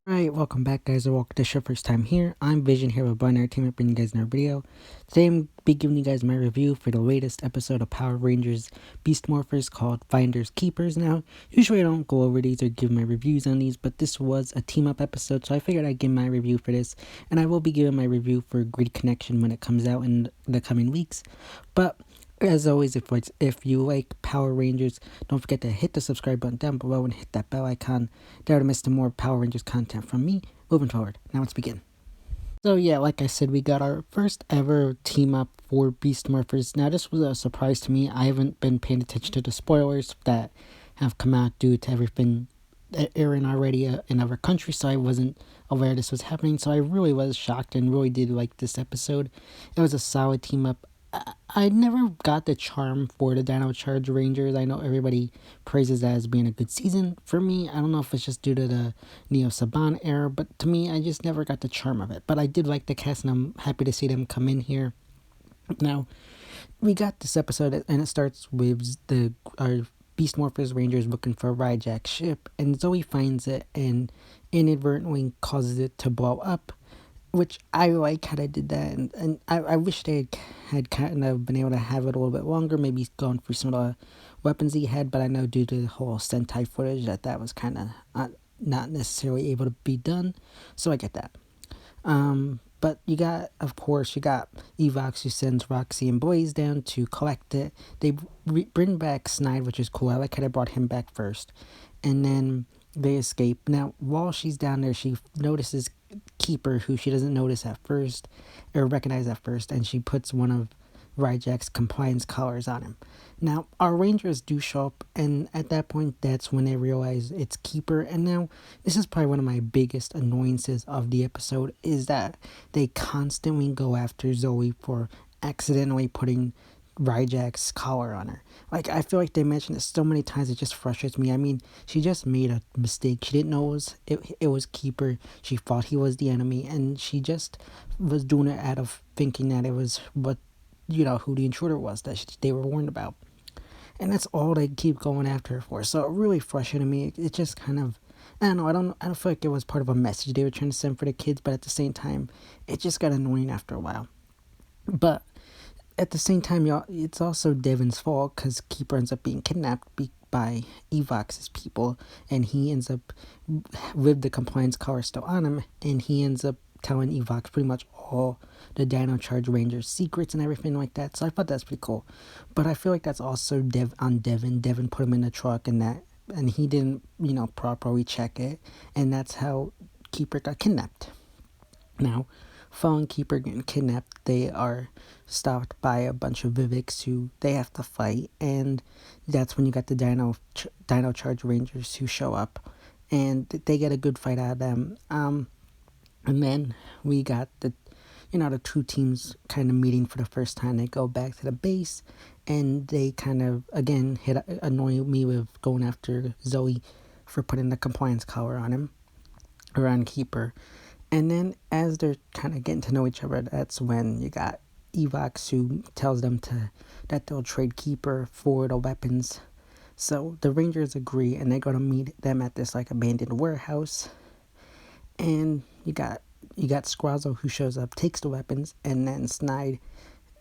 Alright, welcome back guys, or welcome to your first time here. I'm Vision here with Blind Entertainment, bringing you guys another video. Today I'm be giving you guys my review for the latest episode of Power Rangers Beast Morphers called Finders Keepers. Now, usually I don't go over these or give my reviews on these, but this was a team up episode, so I figured I'd give my review for this, and I will be giving my review for Grid Connection when it comes out in the coming weeks. But as always, if you like Power Rangers, don't forget to hit the subscribe button down below and hit that bell icon there to miss more Power Rangers content from me moving forward. Now let's begin. So yeah, like I said, we got our first ever team up for Beast Morphers. Now this was a surprise to me. I haven't been paying attention to the spoilers that have come out due to everything airing already in other countries, so I wasn't aware this was happening. So I really was shocked and really did like this episode. It was a solid team up. I never got the charm for the Dino Charge Rangers. I know everybody praises that as being a good season. For me, I don't know if it's just due to the Neo Saban era, but to me, I just never got the charm of it. But I did like the cast, and I'm happy to see them come in here. Now, we got this episode, and it starts with our Beast Morphers Rangers looking for Ryjack's ship, and Zoe finds it and inadvertently causes it to blow up, which I like how they did that, and I wish they had kind of been able to have it a little bit longer, maybe gone through some of the weapons he had, but I know due to the whole Sentai footage that was kind of not necessarily able to be done, so I get that. But you got Evox, who sends Roxy and Blaze down to collect it. They bring back Snide, which is cool. I like how they brought him back first. And then they escape. Now, while she's down there, she notices Keeper, who she doesn't notice at first, or recognize at first, and she puts one of Ryjack's compliance collars on him. Now, our Rangers do show up, and at that point, that's when they realize it's Keeper. And now, this is probably one of my biggest annoyances of the episode, is that they constantly go after Zoe for accidentally putting Ryjack's collar on her. Like, I feel like they mentioned it so many times, it just frustrates me. I mean, she just made a mistake. She didn't know it was Keeper. She thought he was the enemy, and she just was doing it out of thinking that it was who the intruder was that they were warned about. And that's all they keep going after her for. So it really frustrated me. It just kind of, I don't know, I don't feel like it was part of a message they were trying to send for the kids, but at the same time, it just got annoying after a while. But at the same time, y'all, it's also Devin's fault, because Keeper ends up being kidnapped by Evox's people, and he ends up with the compliance collar still on him, and he ends up telling Evox pretty much all the Dino Charge Rangers secrets and everything like that. So I thought that's pretty cool. But I feel like that's also on Devin. Devin put him in the truck, and he didn't, properly check it, and that's how Keeper got kidnapped. Now, following Keeper getting kidnapped, they are stopped by a bunch of Vivics who they have to fight, and that's when you got the Dino Charge Rangers who show up, and they get a good fight out of them. And then we got the two teams kind of meeting for the first time. They go back to the base, and they kind of, again, annoy me with going after Zoe for putting the compliance collar on him, or on Keeper. And then as they're kind of getting to know each other, that's when you got Evox, who tells them that they'll trade Keeper for the weapons. So the Rangers agree, and they're going to meet them at this abandoned warehouse. And you got Scrazzo, who shows up, takes the weapons, and then Snide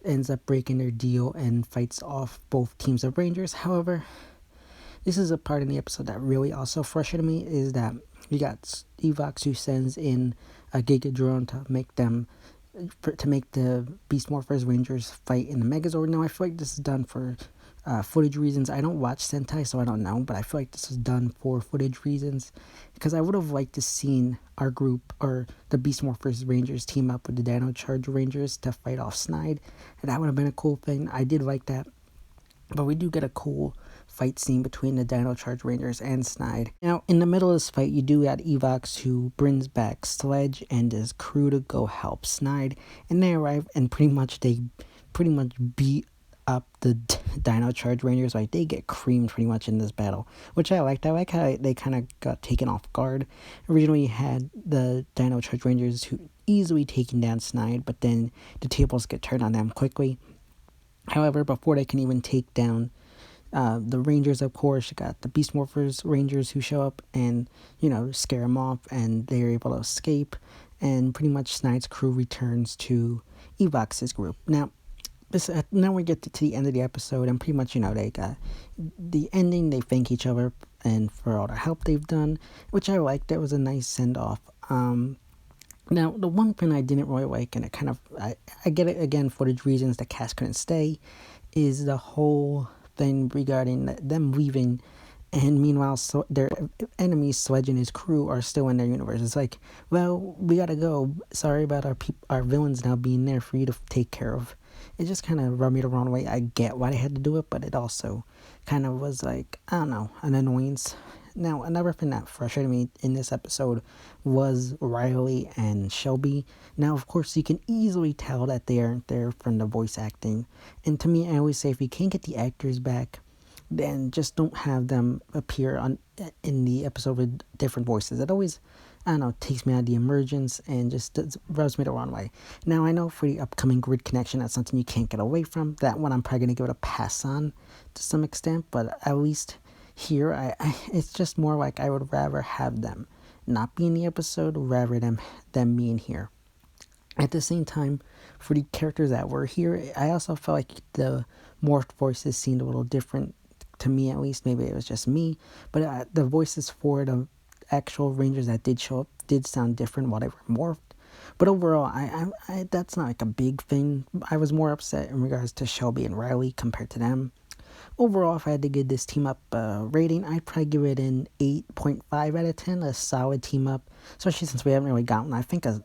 ends up breaking their deal and fights off both teams of Rangers. However, this is a part in the episode that really also frustrated me, is that you got Evox, who sends in a Giga drone to make the Beast Morphers Rangers fight in the Megazord. Now, I feel like this is done for footage reasons. I don't watch Sentai, so I don't know, but I feel like this is done for footage reasons, because I would have liked to seen our group, or the Beast Morphers Rangers, team up with the Dino Charge Rangers to fight off Snide, and that would have been a cool thing. I did like that. But we do get a cool fight scene between the Dino Charge Rangers and Snide. Now, in the middle of this fight, you do got Evox, who brings back Sledge and his crew to go help Snide. And they arrive, and they pretty much beat up the Dino Charge Rangers. Like, they get creamed pretty much in this battle, which I liked. I like how they kind of got taken off guard. Originally, you had the Dino Charge Rangers who easily taken down Snide, but then the tables get turned on them quickly. However, before they can even take down The Rangers, of course, you got the Beast Morphers Rangers who show up and, scare them off, and they're able to escape. And pretty much Snide's crew returns to Evox's group. Now we get to the end of the episode, and pretty much, they got the ending. They thank each other and for all the help they've done, which I liked. That was a nice send off. Now, the one thing I didn't really like, and I get it again for the reasons the cast couldn't stay, is the whole thing regarding them leaving, and meanwhile, their enemies, Sledge and his crew, are still in their universe. It's like, well, we gotta go. Sorry about our villains now being there for you to take care of. It just kind of rubbed me the wrong way. I get why they had to do it, but it also kind of was like, I don't know, an annoyance. Now, another thing that frustrated me in this episode was Riley and Shelby. Now, of course, you can easily tell that they aren't there from the voice acting. And to me, I always say if you can't get the actors back, then just don't have them appear in the episode with different voices. It always, I don't know, takes me out of the emergence and just rubs me the wrong way. Now, I know for the upcoming Grid Connection, that's something you can't get away from. That one I'm probably going to give it a pass on to some extent, but at least here, it's just more like I would rather have them not be in the episode rather than them being here. At the same time, for the characters that were here, I also felt like the morphed voices seemed a little different to me, at least. Maybe it was just me, but the voices for the actual Rangers that did show up did sound different while they were morphed. But overall, I that's not like a big thing. I was more upset in regards to Shelby and Riley compared to them. Overall, if I had to give this team up rating, I'd probably give it an 8.5 out of 10, a solid team up, especially since we haven't really gotten, I think, an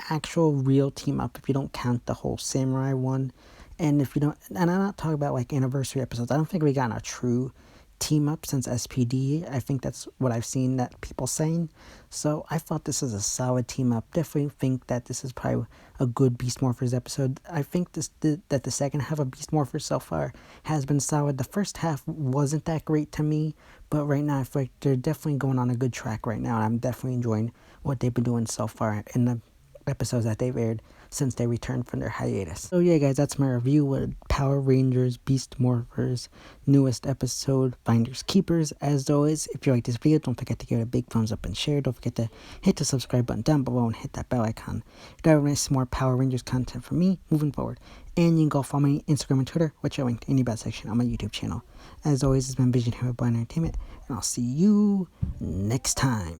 actual real team up, if you don't count the whole Samurai one. And if you don't, and I'm not talking about like anniversary episodes, I don't think we got a true team up since SPD. I think that's what I've seen that people saying. So I thought this is a solid team up. Definitely think that this is probably a good Beast Morphers episode. I think that the second half of Beast Morphers so far has been solid. The first half wasn't that great to me, but right now I feel like they're definitely going on a good track right now, and I'm definitely enjoying what they've been doing so far in the episodes that they've aired since they returned from their hiatus. So yeah, guys, that's my review with Power Rangers Beast Morphers newest episode, Finders Keepers. As always, if you like this video, don't forget to give it a big thumbs up and share. Don't forget to hit the subscribe button down below and hit that bell icon. If you want to see more Power Rangers content from me moving forward. And you can go follow me on Instagram and Twitter, which are linked in the about section on my YouTube channel. As always, it's been Vision here with Blind Entertainment, and I'll see you next time.